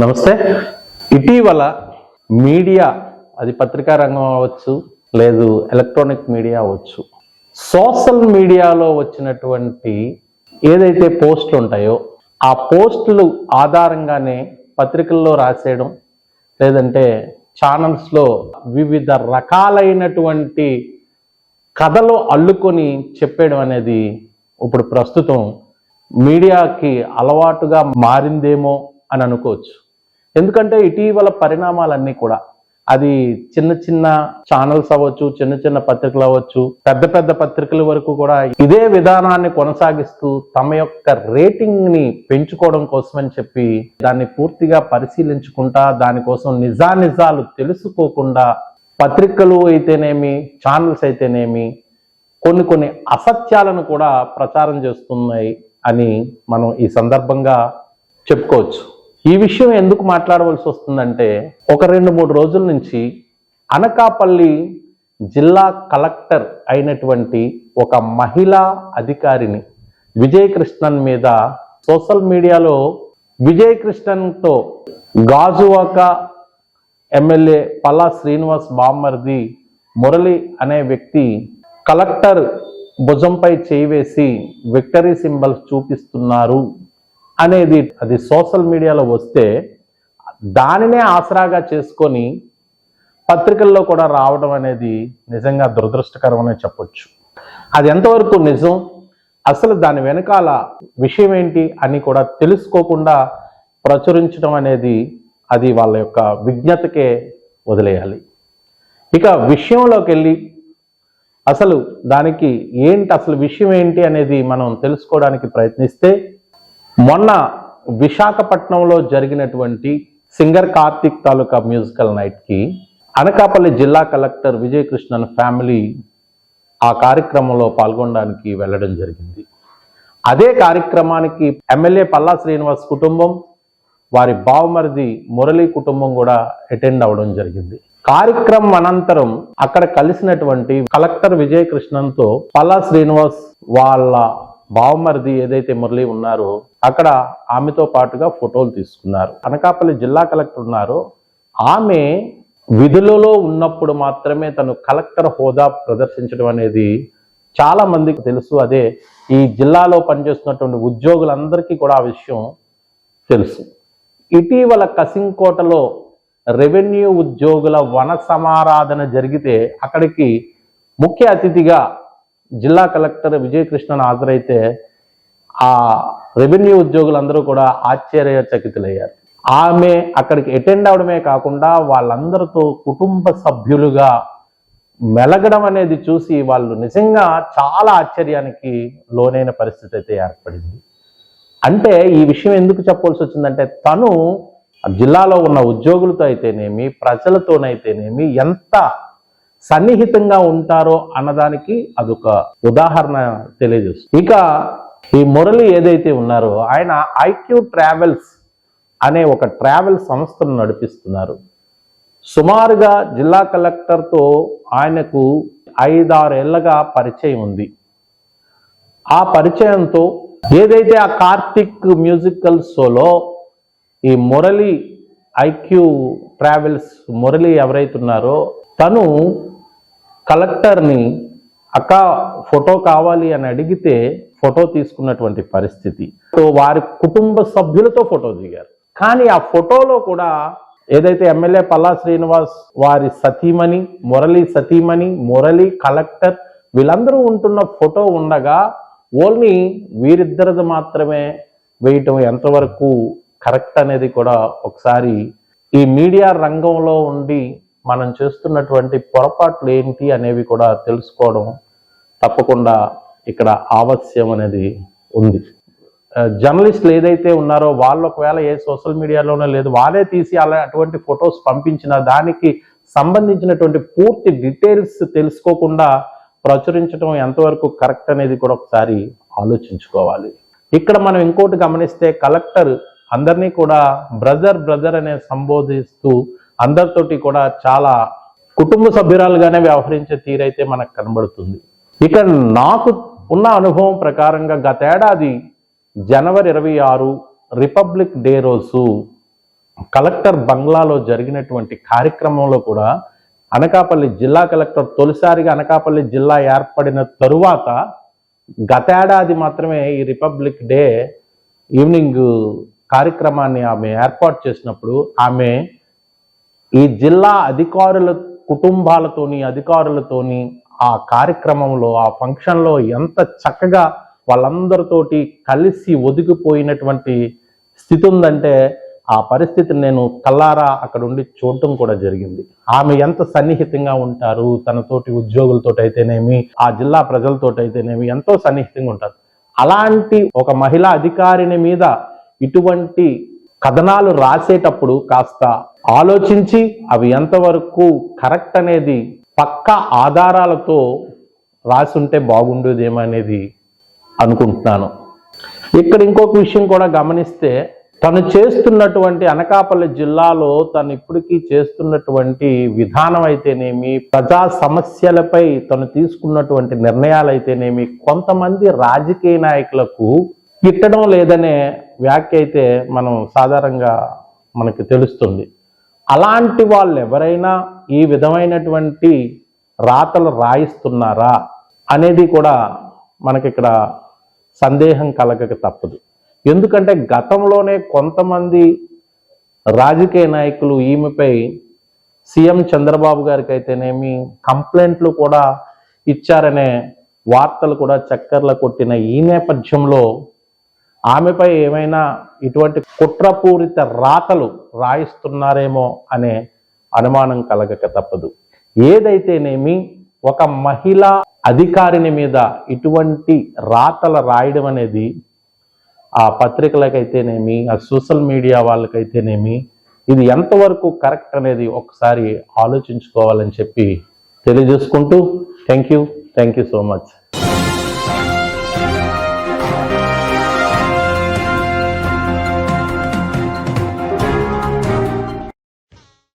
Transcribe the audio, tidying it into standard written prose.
నమస్తే. ఇటీవల మీడియా, అది పత్రికా రంగం అవ్వచ్చు, లేదు ఎలక్ట్రానిక్ మీడియా అవ్వచ్చు, సోషల్ మీడియాలో వచ్చినటువంటి ఏదైతే పోస్టులు ఉంటాయో ఆ పోస్టులు ఆధారంగానే పత్రికల్లో రాసేయడం, లేదంటే ఛానల్స్లో వివిధ రకాలైనటువంటి కథలు అల్లుకొని చెప్పేయడం అనేది ఇప్పుడు ప్రస్తుతం మీడియాకి అలవాటుగా మారిందేమో అని అనుకోవచ్చు. ఎందుకంటే ఇటీవల పరిణామాలన్నీ కూడా, అది చిన్న చిన్న ఛానల్స్ అవ్వచ్చు, చిన్న చిన్న పత్రికలు అవ్వచ్చు, పెద్ద పెద్ద పత్రికల వరకు కూడా ఇదే విధానాన్ని కొనసాగిస్తూ తమ యొక్క రేటింగ్ ని పెంచుకోవడం కోసమని చెప్పి దాన్ని పూర్తిగా పరిశీలించుకుంటా, దానికోసం నిజానిజాలు తెలుసుకోకుండా పత్రికలు అయితేనేమి, ఛానల్స్ అయితేనేమి కొన్ని అసత్యాలను కూడా ప్రచారం చేస్తున్నాయి అని మనం ఈ సందర్భంగా చెప్పుకోవచ్చు. ఈ విషయం ఎందుకు మాట్లాడవలసి వస్తుందంటే, ఒక 2-3 రోజుల నుంచి అనకాపల్లి జిల్లా కలెక్టర్ అయినటువంటి ఒక మహిళా అధికారిని విజయకృష్ణన్ మీద సోషల్ మీడియాలో విజయకృష్ణన్తో గాజువాక ఎమ్మెల్యే పల్లా శ్రీనివాస్ బామ్మర్ది మురళి అనే వ్యక్తి కలెక్టర్ భుజంపై చేయి వేసి విక్టరీ సింబల్స్ చూపిస్తున్నారు అనేది అది సోషల్ మీడియాలో వస్తే దానినే ఆసరాగా చేసుకొని పత్రికల్లో కూడా రావడం అనేది నిజంగా దురదృష్టకరమనే చెప్పొచ్చు. అది ఎంతవరకు నిజం, అసలు దాని వెనకాల విషయం ఏంటి అని కూడా తెలుసుకోకుండా ప్రచురించడం అనేది అది వాళ్ళ యొక్క విజ్ఞతకే వదిలేయాలి. ఇక విషయంలోకి వెళ్ళి అసలు దానికి ఏంటి, అసలు విషయం ఏంటి అనేది మనం తెలుసుకోవడానికి ప్రయత్నిస్తే, మొన్న విశాఖపట్నంలో జరిగినటువంటి సింగర్ కార్తిక్ తాలూకా మ్యూజికల్ నైట్కి అనకాపల్లి జిల్లా కలెక్టర్ విజయకృష్ణన్ ఫ్యామిలీ ఆ కార్యక్రమంలో పాల్గొనడానికి వెళ్ళడం జరిగింది. అదే కార్యక్రమానికి ఎమ్మెల్యే పల్లా శ్రీనివాస్ కుటుంబం, వారి బావమరిది మురళి కుటుంబం కూడా అటెండ్ అవ్వడం జరిగింది. కార్యక్రమం అనంతరం అక్కడ కలిసినటువంటి కలెక్టర్ విజయకృష్ణన్తో పల్లా శ్రీనివాస్ వాళ్ళ బావమరిది ఏదైతే మురళి ఉన్నారో అక్కడ ఆమెతో పాటుగా ఫోటోలు తీసుకున్నారు. అనకాపల్లి జిల్లా కలెక్టర్ ఉన్నారో ఆమె విధులలో ఉన్నప్పుడు మాత్రమే తను కలెక్టర్ హోదా ప్రదర్శించడం అనేది చాలా మందికి తెలుసు. అదే ఈ జిల్లాలో పనిచేస్తున్నటువంటి ఉద్యోగులందరికీ కూడా ఆ విషయం తెలుసు. ఇటీవల కసింకోటలో రెవెన్యూ ఉద్యోగుల వన సమారాధన జరిగితే అక్కడికి ముఖ్య అతిథిగా జిల్లా కలెక్టర్ విజయకృష్ణన్ హాజరైతే ఆ రెవెన్యూ ఉద్యోగులందరూ కూడా ఆశ్చర్యచకితులయ్యారు. ఆమె అక్కడికి అటెండ్ అవడమే కాకుండా వాళ్ళందరితో కుటుంబ సభ్యులుగా మెలగడం అనేది చూసి వాళ్ళు నిజంగా చాలా ఆశ్చర్యానికి లోనైన పరిస్థితి అయితే ఏర్పడింది. అంటే ఈ విషయం ఎందుకు చెప్పవలసి వచ్చిందంటే, తను జిల్లాలో ఉన్న ఉద్యోగులతో అయితేనేమి, ప్రజలతోనైతేనేమి ఎంత సన్నిహితంగా ఉంటారో అన్నదానికి అదొక ఉదాహరణ తెలియజేస్తుంది. ఇక ఈ మురళి ఏదైతే ఉన్నారో ఆయన ఐక్యూ ట్రావెల్స్ అనే ఒక ట్రావెల్ సంస్థను నడిపిస్తున్నారు. సుమారుగా జిల్లా కలెక్టర్తో ఆయనకు 5-6 ఏళ్లగా పరిచయం ఉంది. ఆ పరిచయంతో ఏదైతే ఆ కార్తిక్ మ్యూజికల్ షోలో ఈ మురళి ఐక్యూ ట్రావెల్స్ మురళి ఎవరైతే ఉన్నారో తను కలెక్టర్ని అక్క ఫోటో కావాలి అని అడిగితే ఫోటో తీసుకున్నటువంటి పరిస్థితి. వారి కుటుంబ సభ్యులతో ఫోటో దిగారు. కానీ ఆ ఫోటోలో కూడా ఏదైతే ఎమ్మెల్యే పల్లా శ్రీనివాస్ వారి సతీమణి, మురళి సతీమణి, మురళి కలెక్టర్ వీళ్ళందరూ ఉంటున్న ఫోటో ఉండగా ఓన్లీ వీరిద్దరిది మాత్రమే వేయటం ఎంతవరకు కరెక్ట్ అనేది కూడా ఒకసారి ఈ మీడియా రంగంలో ఉండి మనం చేస్తున్నటువంటి పొరపాట్లు ఏంటి అనేవి కూడా తెలుసుకోవడం తప్పకుండా ఇక్కడ ఆవశ్యం అనేది ఉంది. జర్నలిస్టులు ఏదైతే ఉన్నారో వాళ్ళు ఒకవేళ ఏ సోషల్ మీడియాలోనే లేదు, వాళ్ళే తీసి అటువంటి ఫొటోస్ పంపించిన దానికి సంబంధించినటువంటి పూర్తి డీటెయిల్స్ తెలుసుకోకుండా ప్రచురించడం ఎంతవరకు కరెక్ట్ అనేది కూడా ఒకసారి ఆలోచించుకోవాలి. ఇక్కడ మనం ఇంకోటి గమనిస్తే, కలెక్టర్ అందరినీ కూడా బ్రదర్ అనే సంబోధిస్తూ అందరితోటి కూడా చాలా కుటుంబ సభ్యురాలుగానే వ్యవహరించే తీరైతే మనకు కనబడుతుంది. ఇక నాకు ఉన్న అనుభవం ప్రకారంగా గతేడాది జనవరి 26 రిపబ్లిక్ డే రోజు కలెక్టర్ బంగ్లాలో జరిగినటువంటి కార్యక్రమంలో కూడా అనకాపల్లి జిల్లా కలెక్టర్ తొలిసారిగా అనకాపల్లి జిల్లా ఏర్పడిన తరువాత గతేడాది మాత్రమే ఈ రిపబ్లిక్ డే ఈవినింగ్ కార్యక్రమాన్ని ఆమె ఏర్పాటు చేసినప్పుడు ఆమె ఈ జిల్లా అధికారుల కుటుంబాలతోని అధికారులతోని ఆ కార్యక్రమంలో ఆ ఫంక్షన్లో ఎంత చక్కగా వాళ్ళందరితోటి కలిసి ఒదిగిపోయినటువంటి స్థితి ఉందంటే ఆ పరిస్థితిని నేను కల్లారా అక్కడ ఉండి చూడటం కూడా జరిగింది. ఆమె ఎంత సన్నిహితంగా ఉంటారు, తనతోటి ఉద్యోగులతో అయితేనేమి, ఆ జిల్లా ప్రజలతో అయితేనేమి ఎంతో సన్నిహితంగా ఉంటారు. అలాంటి ఒక మహిళా అధికారిని మీద ఇటువంటి కథనాలు రాసేటప్పుడు కాస్త ఆలోచించి అవి ఎంతవరకు కరెక్ట్ అనేది పక్కా ఆధారాలతో రాసుంటే బాగుండేదేమో అనేది అనుకుంటున్నాను. ఇక్కడ ఇంకొక విషయం కూడా గమనిస్తే, తను చేస్తున్నటువంటి అనకాపల్లి జిల్లాలో తను ఇప్పటికీ చేస్తున్నటువంటి విధానం అయితేనేమి, ప్రజా సమస్యలపై తను తీసుకున్నటువంటి నిర్ణయాలు అయితేనేమి కొంతమంది రాజకీయ నాయకులకు గిట్టడం లేదనే వ్యాఖ్య అయితే మనం సాధారణంగా మనకి తెలుస్తుంది. అలాంటి వాళ్ళు ఎవరైనా ఈ విధమైనటువంటి రాతలు రాయిస్తున్నారా అనేది కూడా మనకిక్కడ సందేహం కలగక తప్పదు. ఎందుకంటే గతంలోనే కొంతమంది రాజకీయ నాయకులు ఈమెపై సీఎం చంద్రబాబు గారికి అయితేనేమి కంప్లైంట్లు కూడా ఇచ్చారనే వార్తలు కూడా చక్కర్ల కొట్టిన ఈ నేపథ్యంలో ఆమెపై ఏమైనా ఇటువంటి కుట్రపూరిత రాతలు రాయిస్తున్నారేమో అనే అనుమానం కలగక తప్పదు. ఏదైతేనేమి ఒక మహిళా అధికారిని మీద ఇటువంటి రాతలు రాయడం అనేది ఆ పత్రికలకైతేనేమి, ఆ సోషల్ మీడియా వాళ్ళకైతేనేమి ఇది ఎంతవరకు కరెక్ట్ అనేది ఒకసారి ఆలోచించుకోవాలని చెప్పి తెలియజేసుకుంటూ థ్యాంక్ యూ సో మచ్.